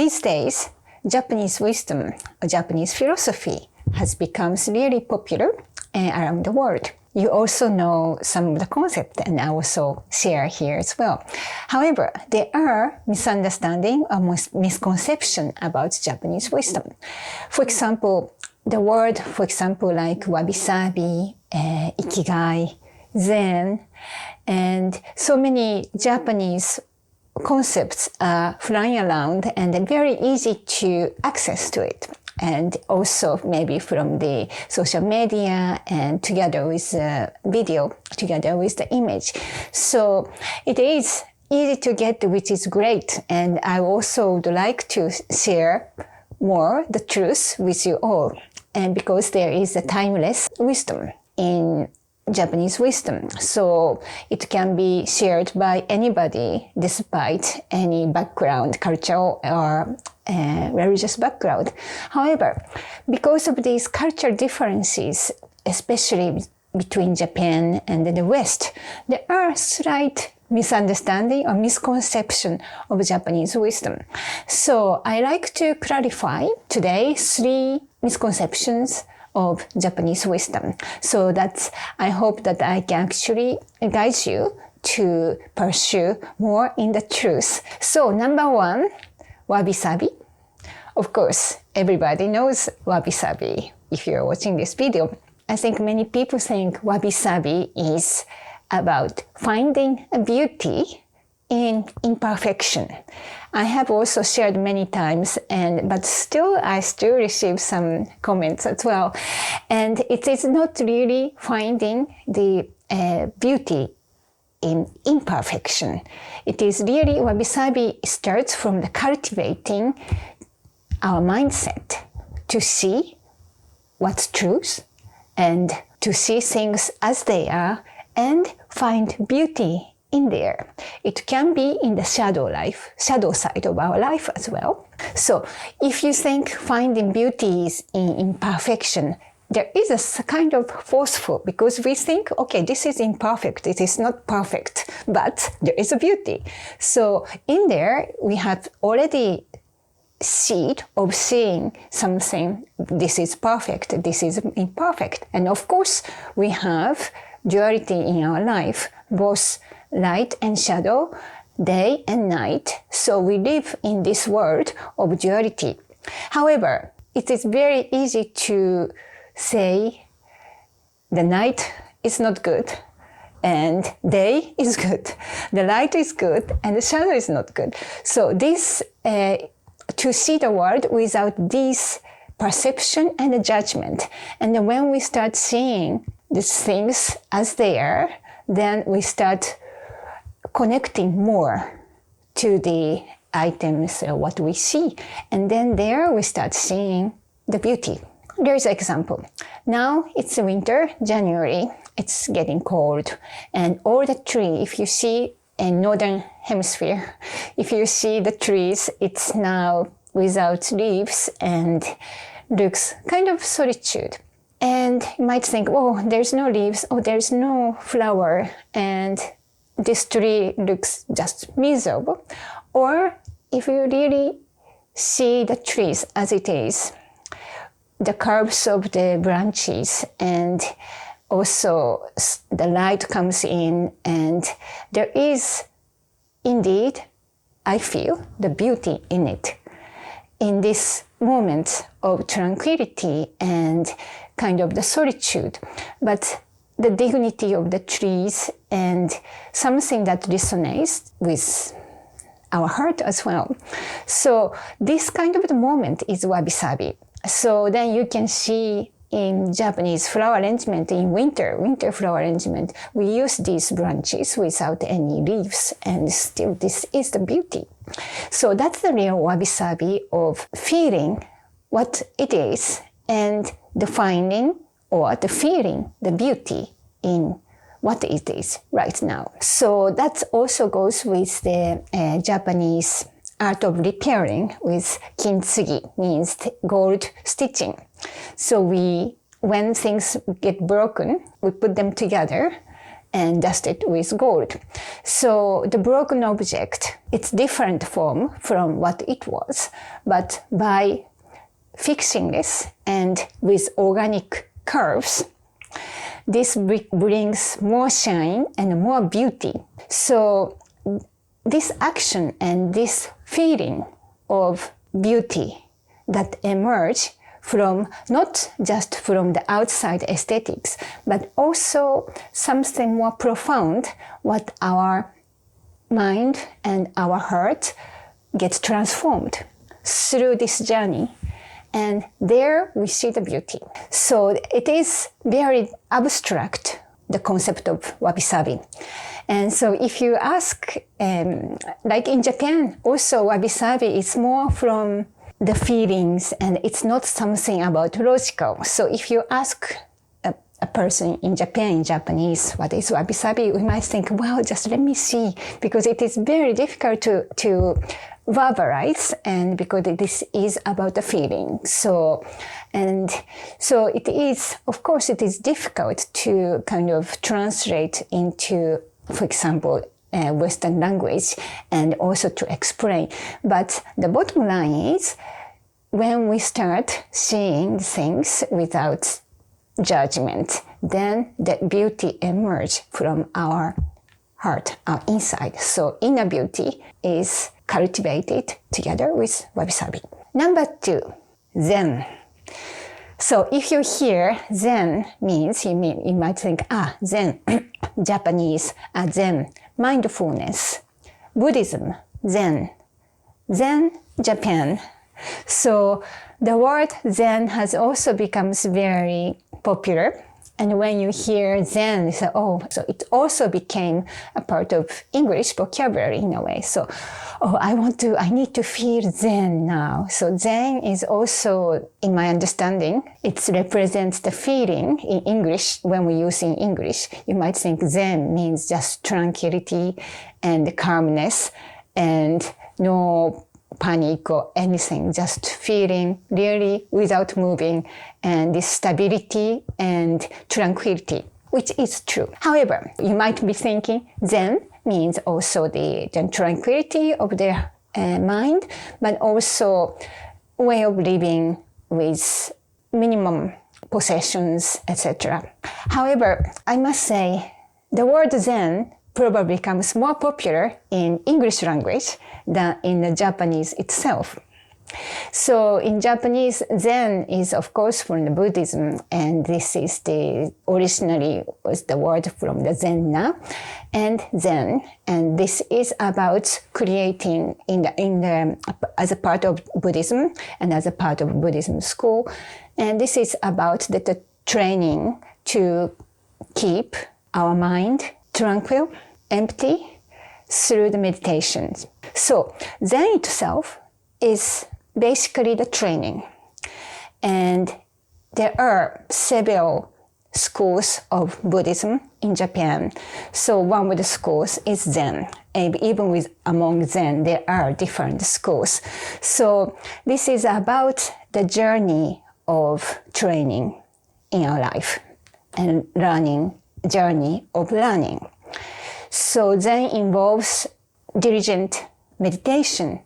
these days, Japanese wisdom, or Japanese philosophy has become really popular around the world. You also know some of the concepts, and I also share here as well. However, there are misunderstandings or misconceptions about Japanese wisdom. For example, the word, like Wabi-Sabi, Ikigai, Zen, and so many Japanese concepts are flying around and they're very easy to access to it. And also maybe from the social media and together with the video, together with the image. So it is easy to get, which is great. And I also would like to share more the truth with you all. And because there is a timeless wisdom in Japanese wisdom. So it can be shared by anybody despite any background, cultural or religious background. However, because of these cultural differences, especially between Japan and the West, there are slight misunderstanding or misconception of Japanese wisdom. So I like to clarify today 3 misconceptions of Japanese wisdom. So I hope that I can actually guide you to pursue more in the truth. So number 1, Wabi-Sabi. Of course, everybody knows Wabi-Sabi if you're watching this video. I think many people think Wabi-Sabi is about finding a beauty in imperfection. I have also shared many times, but I still receive some comments as well. And it is not really finding the beauty in imperfection. It is really, Wabi-Sabi starts from the cultivating our mindset to see what's truth and to see things as they are and find beauty in there. It can be in the shadow side of our life as well. So if you think finding beauty is in imperfection, there is a kind of forceful, because we think, okay, this is imperfect, it is not perfect, but there is a beauty. So in there, we have already seed of seeing something, this is perfect, this is imperfect. And of course, we have duality in our life, both light and shadow, day and night. So we live in this world of duality. However, it is very easy to say the night is not good and day is good. The light is good and the shadow is not good. So this, to see the world without this perception and judgment. And then when we start seeing these things as they are, then we start connecting more to the items or what we see. And then there we start seeing the beauty. There's an example. Now it's winter, January, it's getting cold. And all the tree, if you see in northern hemisphere, if you see the trees, it's now without leaves and looks kind of solitude. And you might think, oh, there's no leaves, oh, there's no flower, and this tree looks just miserable. Or if you really see the trees as it is, the curves of the branches, and also the light comes in, and there is indeed, I feel, the beauty in it. In this moment of tranquility and kind of the solitude, but the dignity of the trees and something that resonates with our heart as well. So this kind of the moment is Wabi-Sabi. So then you can see in Japanese flower arrangement, in winter flower arrangement, we use these branches without any leaves, and still this is the beauty. So that's the real Wabi-Sabi of feeling what it is and defining or the feeling the beauty in what it is right now. So that also goes with the Japanese art of repairing with kintsugi, means gold stitching. So when things get broken, we put them together and dust it with gold. So the broken object, it's different form from what it was, but by fixing this and with organic curves, this brings more shine and more beauty. So this action and this feeling of beauty that emerge from not just from the outside aesthetics, but also something more profound, what our mind and our heart gets transformed through this journey. And there we see the beauty. So it is very abstract, the concept of Wabi-Sabi. And so if you ask, like in Japan, also Wabi-Sabi is more from the feelings and it's not something about logical. So if you ask a person in Japan, in Japanese, what is Wabi-Sabi, we might think, well, just let me see, because it is very difficult to verbalize, and because this is about the feeling. So it is, of course, it is difficult to kind of translate into, for example, Western language and also to explain. But the bottom line is, when we start seeing things without judgment, then the beauty emerges from our heart, our inside. So inner beauty is cultivated together with Wabi-Sabi. Number 2, Zen. So if you hear Zen means, you might think, Zen, Japanese, Zen, mindfulness, Buddhism, Zen, Japan. So the word Zen has also become very popular. And when you hear Zen, you say, so it also became a part of English vocabulary in a way. So, I need to feel Zen now. So Zen is also, in my understanding, it represents the feeling in English. When we use in English, you might think Zen means just tranquility and calmness and no panic or anything, just feeling really without moving, and this stability and tranquility, which is true. However, you might be thinking Zen means also the tranquility of the mind, but also way of living with minimum possessions, etc. However, I must say the word Zen probably becomes more popular in English language than in the Japanese itself. So in Japanese, Zen is of course from the Buddhism, and this is originally was the word from the Zen-na and Zen, and this is about creating as a part of Buddhism and as a part of Buddhism school, and this is about the training to keep our mind tranquil, empty through the meditations. So Zen itself is basically the training. And there are several schools of Buddhism in Japan. So one of the schools is Zen. And even among Zen, there are different schools. So this is about the journey of training in our life and journey of learning. So Zen involves diligent meditation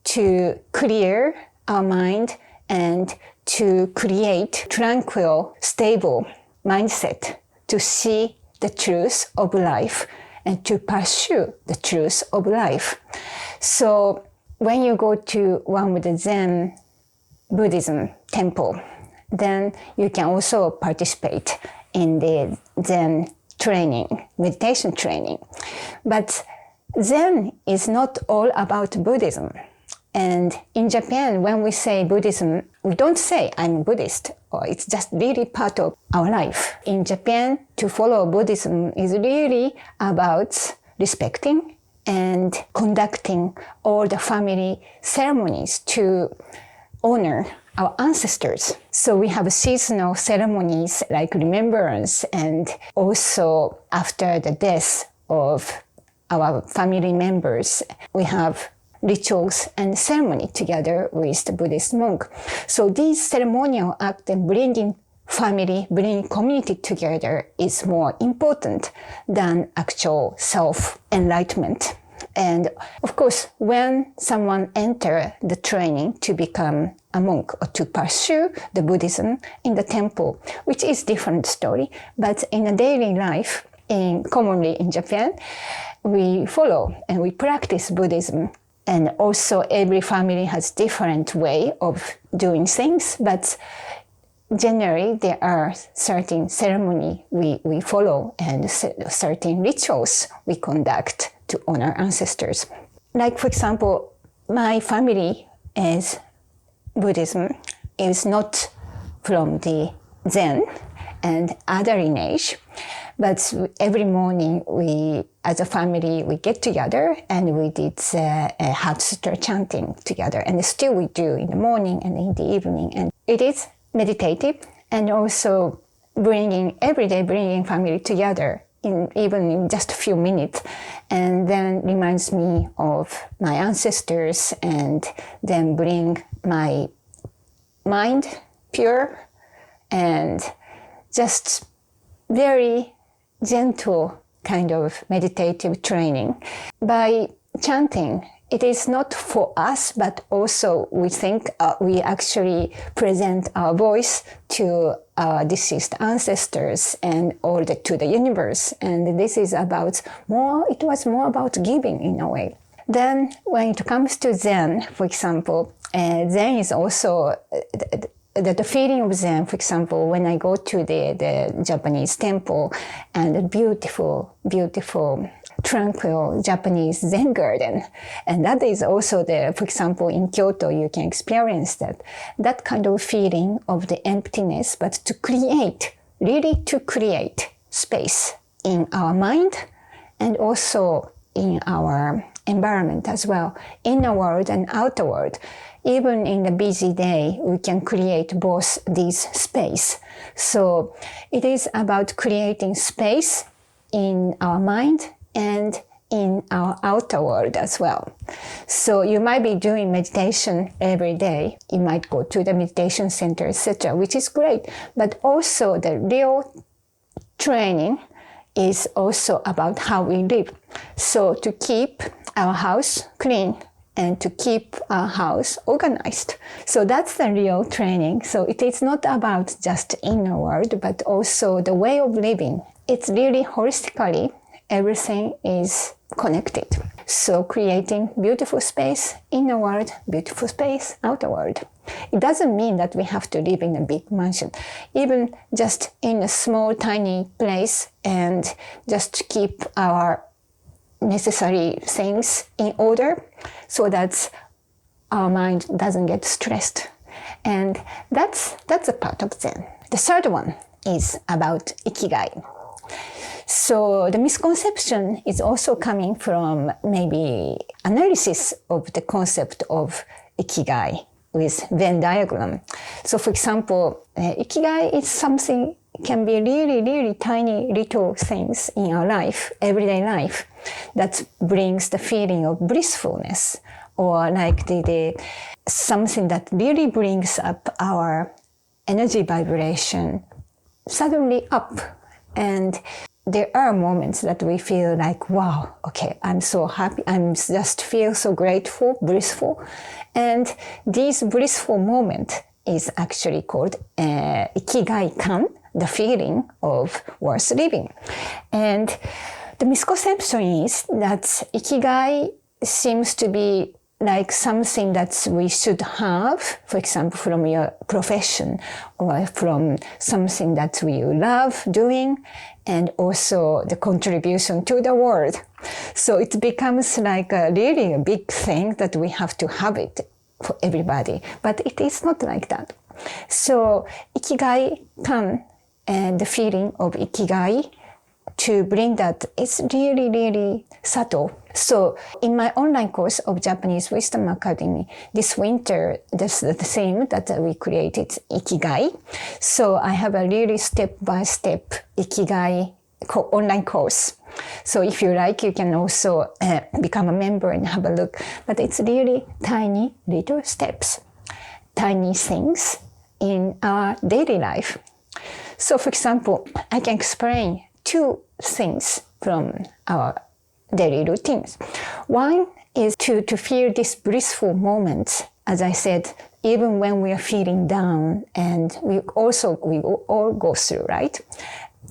to clear our mind and to create tranquil, stable mindset to see the truth of life and to pursue the truth of life. So when you go to one of the Zen Buddhism temple, then you can also participate in the Zen training, meditation training. But Zen is not all about Buddhism. And in Japan, when we say Buddhism, we don't say I'm Buddhist, or it's just really part of our life. In Japan, to follow Buddhism is really about respecting and conducting all the family ceremonies to honor our ancestors. So we have seasonal ceremonies like remembrance, and also after the death of our family members, we have rituals and ceremony together with the Buddhist monk. So these ceremonial acts and bringing family, bringing community together is more important than actual self-enlightenment. And of course, when someone enters the training to become a monk or to pursue the Buddhism in the temple, which is different story, but in a daily life, commonly in Japan, we follow and we practice Buddhism. And also every family has different way of doing things, but generally there are certain ceremony we follow and certain rituals we conduct to honor ancestors. Like, for example, my family is Buddhism is not from the Zen and other lineage, but every morning we, as a family, we get together and we did Hatsutra chanting together. And still we do in the morning and in the evening. And it is meditative and also every day bringing family together even in just a few minutes, and then reminds me of my ancestors and then bring my mind pure and just very gentle kind of meditative training. By chanting, it is not for us, but also we think we actually present our voice to our deceased ancestors and to the universe. And this is it was more about giving in a way. Then when it comes to Zen, for example, Zen is also the feeling of Zen, for example, when I go to the Japanese temple and the beautiful, tranquil Japanese Zen garden. And that is also for example, in Kyoto, you can experience that kind of feeling of the emptiness, but to create space in our mind and also in our environment as well, inner world and outer world. Even in a busy day, we can create both these space. So it is about creating space in our mind and in our outer world as well. So you might be doing meditation every day. You might go to the meditation center, etc., which is great. But also the real training is also about how we live. So to keep our house clean and to keep our house organized. So that's the real training. So it is not about just inner world, but also the way of living. It's really holistically, everything is connected. So creating beautiful space, inner world, beautiful space, outer world. It doesn't mean that we have to live in a big mansion. Even just in a small, tiny place and just keep our necessary things in order so that our mind doesn't get stressed. And that's a part of Zen. The third one is about Ikigai. So the misconception is also coming from maybe analysis of the concept of Ikigai with Venn diagram. So for example, Ikigai is something, can be really tiny little things in our life, everyday life, that brings the feeling of blissfulness, or like the something that really brings up our energy vibration suddenly up. And there are moments that we feel like, wow, okay, I'm so happy. I'm just feel so grateful, blissful. And this blissful moment is actually called Ikigai-kan, the feeling of worth living. And the misconception is that Ikigai seems to be like something that we should have, for example, from your profession or from something that we love doing, and also the contribution to the world. So it becomes like really a big thing that we have to have it for everybody. But it is not like that. So Ikigai-kan and the feeling of Ikigai, to bring that, it's really subtle. So in my online course of Japanese Wisdom Academy, this winter, that's the theme that we created, Ikigai. So I have a really step-by-step Ikigai online course. So if you like, you can also become a member and have a look. But it's really tiny little steps, tiny things in our daily life. So for example, I can explain two things from our daily routines. One is to feel this blissful moment, as I said, even when we are feeling down, and we all go through, right?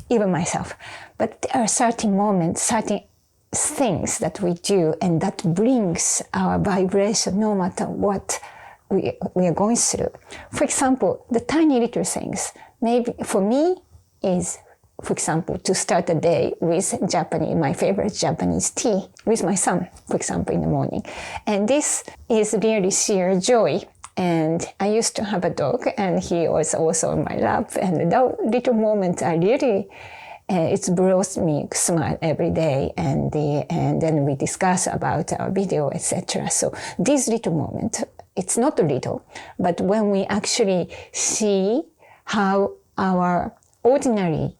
Even myself. But there are certain moments, certain things that we do, and that brings our vibration no matter what we are going through. For example, the tiny little things. Maybe for me is, for example, to start a day with my favorite Japanese tea with my son, for example, in the morning. And this is really sheer joy. And I used to have a dog, and he was also on my lap. And that little moment, I really, it brought me a smile every day. And then we discuss about our video, etc. So this little moment, it's not little, but when we actually see how our ordinary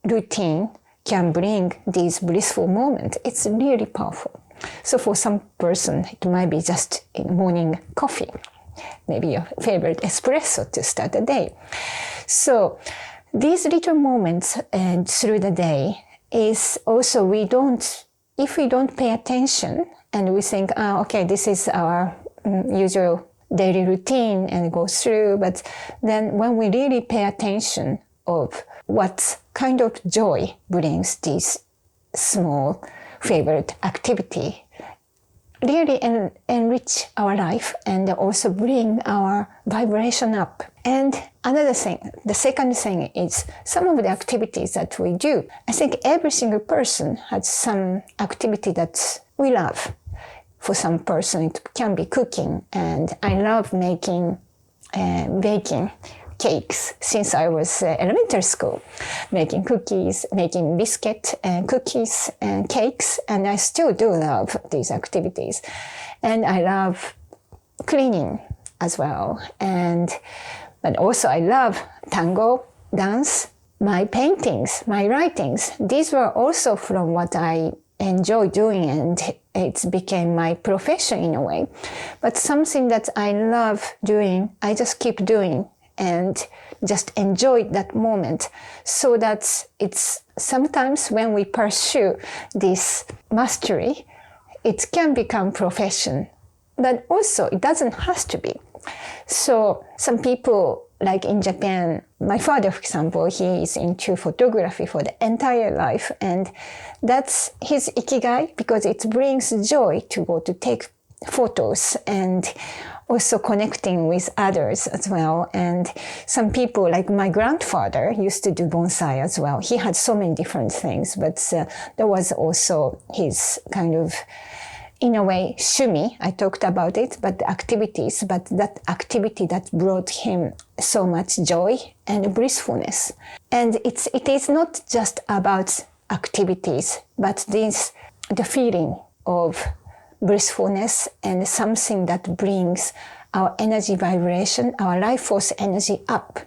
routine can bring these blissful moments, it's really powerful. So for some person, it might be just morning coffee, maybe your favorite espresso to start the day. So these little moments through the day is also if we don't pay attention and we think, okay, this is our usual daily routine and go through, but then when we really pay attention of what kind of joy brings this small favorite activity, really enrich our life and also bring our vibration up. And another thing, the second thing is some of the activities that we do. I think every single person has some activity that we love. For some person, it can be cooking, and I love making baking cakes since I was elementary school, making cookies, making biscuit and cookies and cakes, and I still do love these activities. And I love cleaning as well. But also I love tango, dance, my paintings, my writings. These were also from what I enjoy doing, and it became my profession in a way. But something that I love doing, I just keep doing and just enjoy that moment, so that it's sometimes when we pursue this mastery, it can become profession, but also it doesn't have to be. So some people, like in Japan, my father, for example, he is into photography for the entire life, and that's his Ikigai because it brings joy to go to take photos and also connecting with others as well. And some people, like my grandfather, used to do bonsai as well. He had so many different things, but there was also his kind of, in a way, shumi. I talked about it, but the activities, but that activity that brought him so much joy and blissfulness. And it is not just about activities, but the feeling of blissfulness and something that brings our energy vibration, our life force energy up.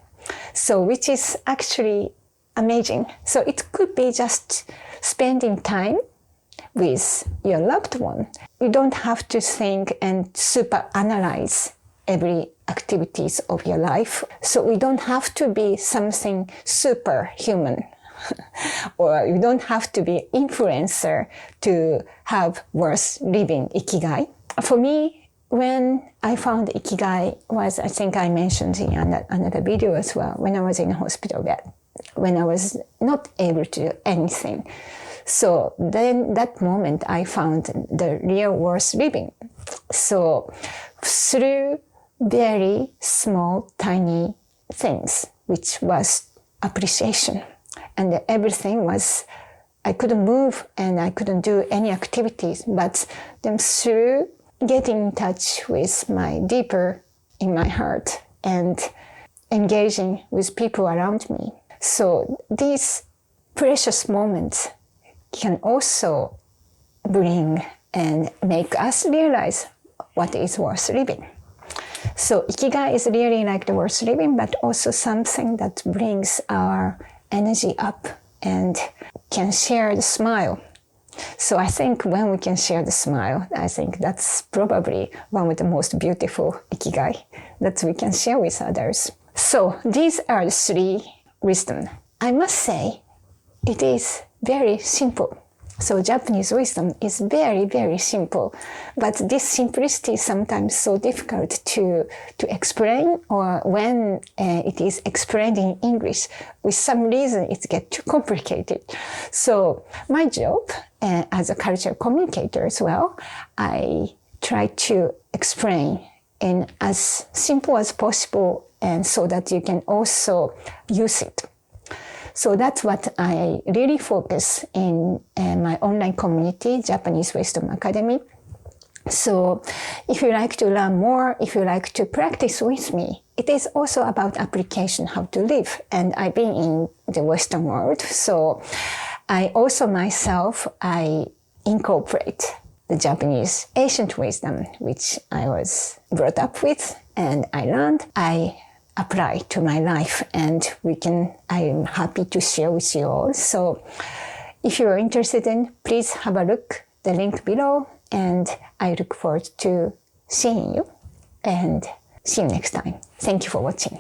So which is actually amazing. So it could be just spending time with your loved one. You don't have to think and super analyze every activities of your life. So we don't have to be something superhuman. Or you don't have to be influencer to have worth living Ikigai. For me, when I found Ikigai was, I think I mentioned in another video as well, when I was in a hospital bed, when I was not able to do anything. So then that moment I found the real worth living. So through very small, tiny things, which was appreciation. And everything was, I couldn't move and I couldn't do any activities, but then through getting in touch with my deeper in my heart and engaging with people around me. So these precious moments can also bring and make us realize what is worth living. So Ikigai is really like the worth living, but also something that brings our energy up and can share the smile. So I think when we can share the smile, I think that's probably one of the most beautiful Ikigai that we can share with others. So these are the three wisdom. I must say, it is very simple. So Japanese wisdom is very, very simple. But this simplicity is sometimes so difficult to explain, or when it is explained in English, with some reason it gets too complicated. So my job as a cultural communicator as well, I try to explain in as simple as possible, and so that you can also use it. So that's what I really focus in my online community, Japanese Wisdom Academy. So if you like to learn more, if you like to practice with me, it is also about application, how to live. And I've been in the Western world, so I also myself, I incorporate the Japanese ancient wisdom, which I was brought up with and I learned. I apply to my life, and I am happy to share with you all. So if you are interested in, please have a look, the link below, and I look forward to seeing you and see you next time. Thank you for watching.